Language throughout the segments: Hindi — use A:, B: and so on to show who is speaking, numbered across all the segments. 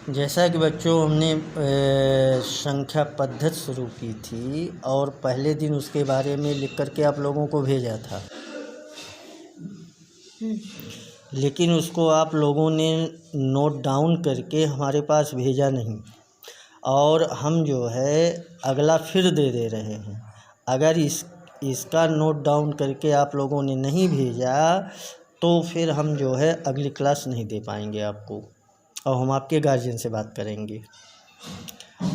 A: जैसा कि बच्चों हमने संख्या पद्धति शुरू की थी और पहले दिन उसके बारे में लिख करके आप लोगों को भेजा था, लेकिन उसको आप लोगों ने नोट डाउन करके हमारे पास भेजा नहीं और हम जो है अगला फिर दे रहे हैं। अगर इसका नोट डाउन करके आप लोगों ने नहीं भेजा तो फिर हम जो है अगली क्लास नहीं दे पाएंगे आपको और हम आपके गार्जियन से बात करेंगे।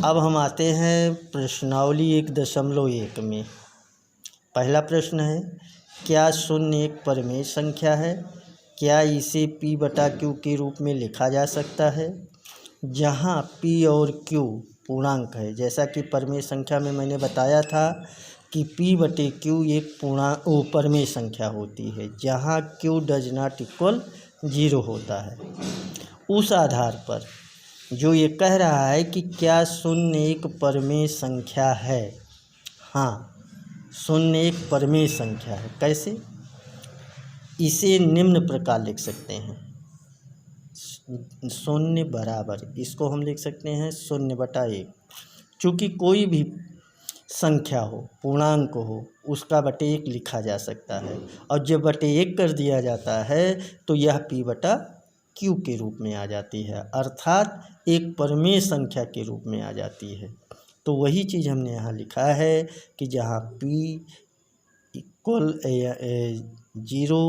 A: अब हम आते हैं प्रश्नावली 1.1 में। पहला प्रश्न है, क्या शून्य एक परिमेय संख्या है? क्या इसे p/q के रूप में लिखा जा सकता है? जहाँ p और q पूर्णांक है। जैसा कि परिमेय संख्या में मैंने बताया था कि p/q एक परिमेय संख्या होती है जहाँ q डज नॉट इक्वल 0 होता है। उस आधार पर जो ये कह रहा है कि क्या शून्य एक परिमेय संख्या है? हाँ, शून्य एक परिमेय संख्या है। कैसे? इसे निम्न प्रकार लिख सकते हैं, शून्य बराबर, इसको हम लिख सकते हैं 0/1। चूँकि कोई भी संख्या हो, पूर्णांक हो, उसका बटे 1 लिखा जा सकता है और जब बटे 1 कर दिया जाता है तो यह p/q के रूप में आ जाती है, अर्थात एक परिमेय संख्या के रूप में आ जाती है। तो वही चीज़ हमने यहाँ लिखा है कि जहाँ p इक्वल 0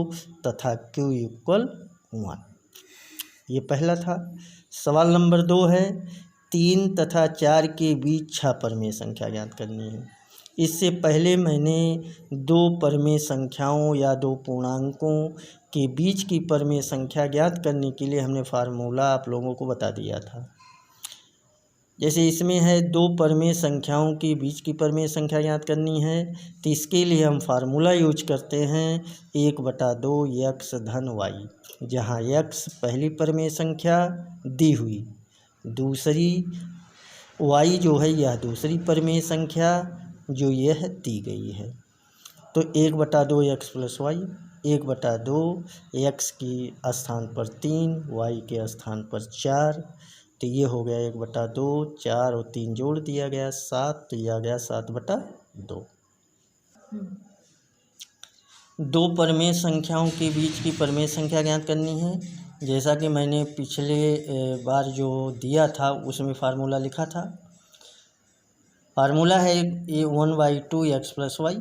A: तथा q इक्वल 1। ये पहला था। सवाल नंबर 2 है, 3 तथा 4 के बीच 6 परिमेय संख्या ज्ञात करनी है। इससे पहले मैंने 2 परिमेय संख्याओं या 2 पूर्णांकों के बीच की परिमेय संख्या ज्ञात करने के लिए हमने फार्मूला आप लोगों को बता दिया था। जैसे इसमें है 2 परिमेय संख्याओं के बीच की परिमेय संख्या ज्ञात करनी है, तो इसके लिए हम फार्मूला यूज करते हैं 1/2 x धन y, जहाँ x पहली परिमेय संख्या दी हुई, दूसरी y जो है यह दूसरी परिमेय संख्या जो यह दी गई है। तो 1/2 x प्लस y, 1/2 x की स्थान पर 3, y के स्थान पर 4, तो ये हो गया 1/2, 4 और 3 जोड़ दिया गया 7, तो यह आ गया 7/2। 2 परिमेय संख्याओं के बीच की परिमेय संख्या ज्ञात करनी है। जैसा कि मैंने पिछले बार जो दिया था उसमें फार्मूला लिखा था। फार्मूला है 1/2 x प्लस y,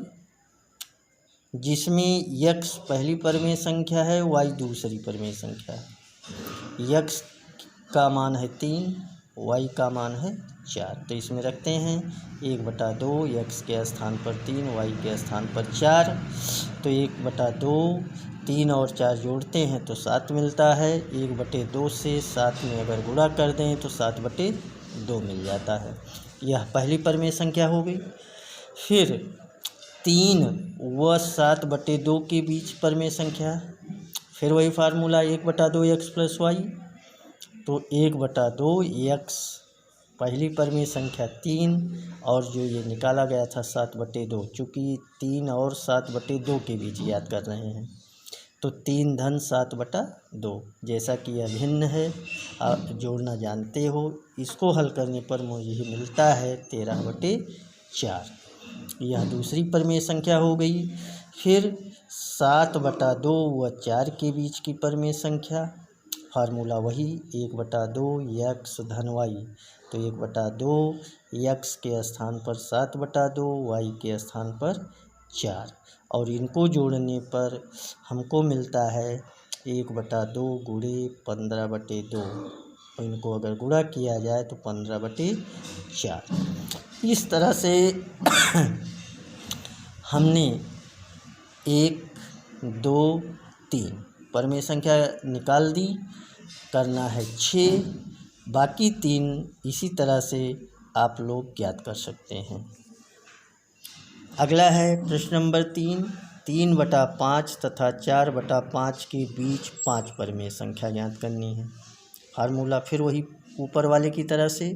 A: जिसमें x पहली परिमेय संख्या है, y दूसरी परिमेय संख्या है। x का मान है 3, y का मान है 4, तो इसमें रखते हैं 1/2 x के स्थान पर 3, y के स्थान पर 4, तो 1/2, 3 और 4 जोड़ते हैं तो 7 मिलता है। 1/2 से 7 में अगर गुणा कर दें तो 7/2 मिल जाता है। यह पहली परिमेय संख्या हो गई। फिर 3 व 7/2 के बीच परिमेय संख्या, फिर वही फार्मूला 1/2 x प्लस y, तो 1/2 x पहली परिमेय संख्या 3 और जो ये निकाला गया था 7/2, चूँकि 3 और 7/2 के बीच याद कर रहे हैं, तो 3 धन 7/2, जैसा कि यह भिन्न है आप जोड़ना जानते हो। इसको हल करने पर मुझे मिलता है 13/4। यह दूसरी परिमेय संख्या हो गई। फिर 7/2 व 4 के बीच की परिमेय संख्या, फार्मूला वही 1/2 x धन y, तो 1/2 x के स्थान पर 7/2, y के स्थान पर 4, और इनको जोड़ने पर हमको मिलता है 1/2 गुणे 15/2, और इनको अगर गुणा किया जाए तो 15/4। इस तरह से हमने 1, 2, 3 परिमेय संख्या निकाल दी। करना है 6, बाकी 3 इसी तरह से आप लोग ज्ञात कर सकते हैं। अगला है प्रश्न नंबर 3, 3/5 तथा 4/5 के बीच 5 परिमेय संख्या ज्ञात करनी है। फार्मूला फिर वही ऊपर वाले की तरह से,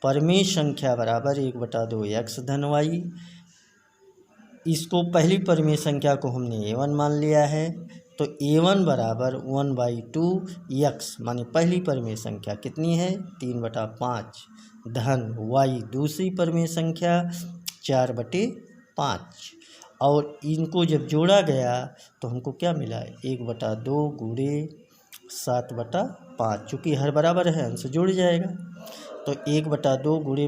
A: परिमेय संख्या बराबर 1/2 x धन y। इसको पहली परिमेय संख्या को हमने a1 मान लिया है, तो a1 बराबर 1/2 x माने पहली परिमेय संख्या कितनी है 3/5 धन y दूसरी परिमेय संख्या 4/5 और इनको जब जोड़ा गया तो हमको क्या मिला 1/2 गुणे 7/5 चूँकि हर बराबर है अंश जुड़ जाएगा तो 1/2 गुणे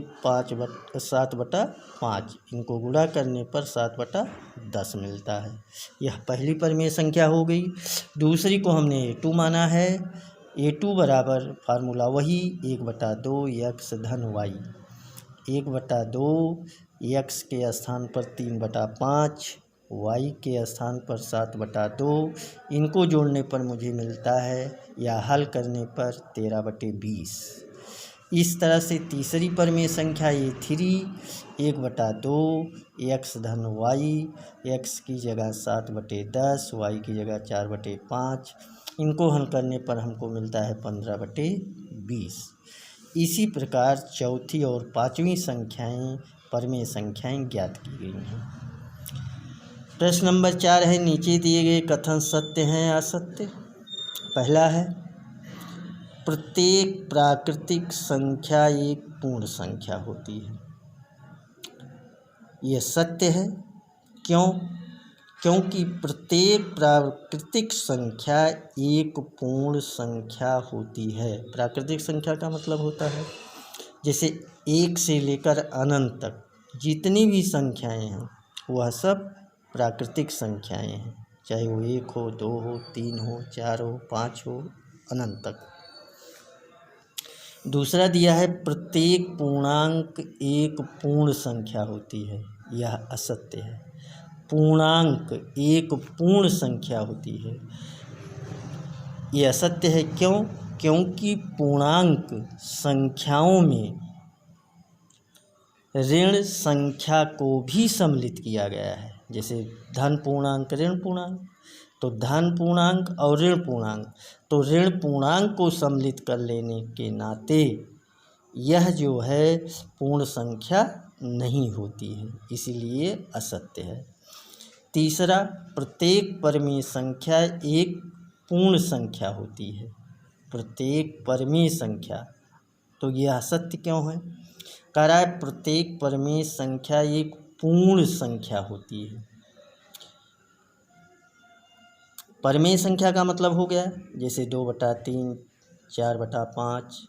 A: 7/5 इनको गुणा करने पर 7/10 मिलता है। यह पहली परिमेय संख्या हो गई। दूसरी को हमने a2 माना है। a2 बराबर फार्मूला वही 1/2 x धन y 1/2 x के स्थान पर 3/5 y के स्थान पर 7/2 इनको जोड़ने पर मुझे मिलता है या हल करने पर 13/20। इस तरह से तीसरी परिमेय संख्या a3 1/2 x धन y x की जगह 7/10 y की जगह 4/5 इनको हल करने पर हमको मिलता है 15/20। इसी प्रकार चौथी और पांचवी संख्याएं परिमेय संख्याएं ज्ञात की गई हैं। प्रश्न नंबर 4 है नीचे दिए गए कथन सत्य हैं असत्य। पहला है प्रत्येक प्राकृतिक संख्या एक पूर्ण संख्या होती है। यह सत्य है। क्यों? क्योंकि प्रत्येक प्राकृतिक संख्या एक पूर्ण संख्या होती है। प्राकृतिक संख्या का मतलब होता है जैसे 1 से लेकर अनंत तक जितनी भी संख्याएं हैं वह सब प्राकृतिक संख्याएं हैं, चाहे वो 1 हो 2 हो 3 हो 4 हो 5 हो अनंत तक। दूसरा दिया है प्रत्येक पूर्णांक एक पूर्ण संख्या होती है। यह असत्य है। पूर्णांक एक पूर्ण संख्या होती है। यह असत्य है। क्यों? क्योंकि पूर्णांक संख्याओं में ऋण संख्या को भी सम्मिलित किया गया है। जैसे धन पूर्णांक ऋण पूर्णांक, तो धन पूर्णांक और ऋण पूर्णांक, तो ऋण पूर्णांक को सम्मिलित कर लेने के नाते यह जो है पूर्ण संख्या नहीं होती है, इसीलिए असत्य है। तीसरा प्रत्येक परिमेय संख्या एक पूर्ण संख्या होती है। प्रत्येक परिमेय संख्या, तो यह असत्य क्यों है? कह रहा है प्रत्येक परिमेय संख्या एक पूर्ण संख्या होती है। परिमेय संख्या का मतलब हो गया जैसे 2/3 4/5,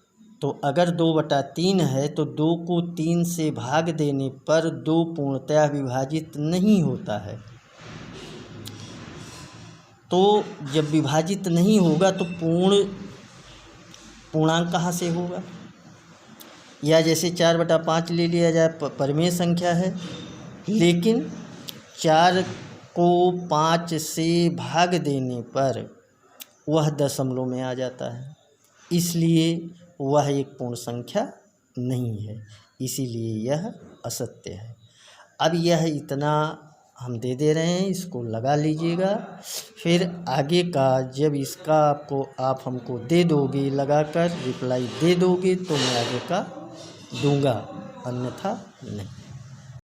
A: तो अगर 2/3 है तो 2 को 3 से भाग देने पर 2 पूर्णतया विभाजित नहीं होता है। तो जब विभाजित नहीं होगा तो पूर्णांक कहाँ से होगा? या जैसे 4/5 ले लिया जाए, परिमेय संख्या है लेकिन 4 को 5 से भाग देने पर वह दशमलव में आ जाता है, इसलिए वह एक पूर्ण संख्या नहीं है, इसीलिए यह असत्य है। अब यह इतना हम दे रहे हैं, इसको लगा लीजिएगा। फिर आगे का जब इसका आप हमको दे दोगे, लगाकर रिप्लाई दे दोगे तो मैं आगे का दूंगा, अन्यथा नहीं।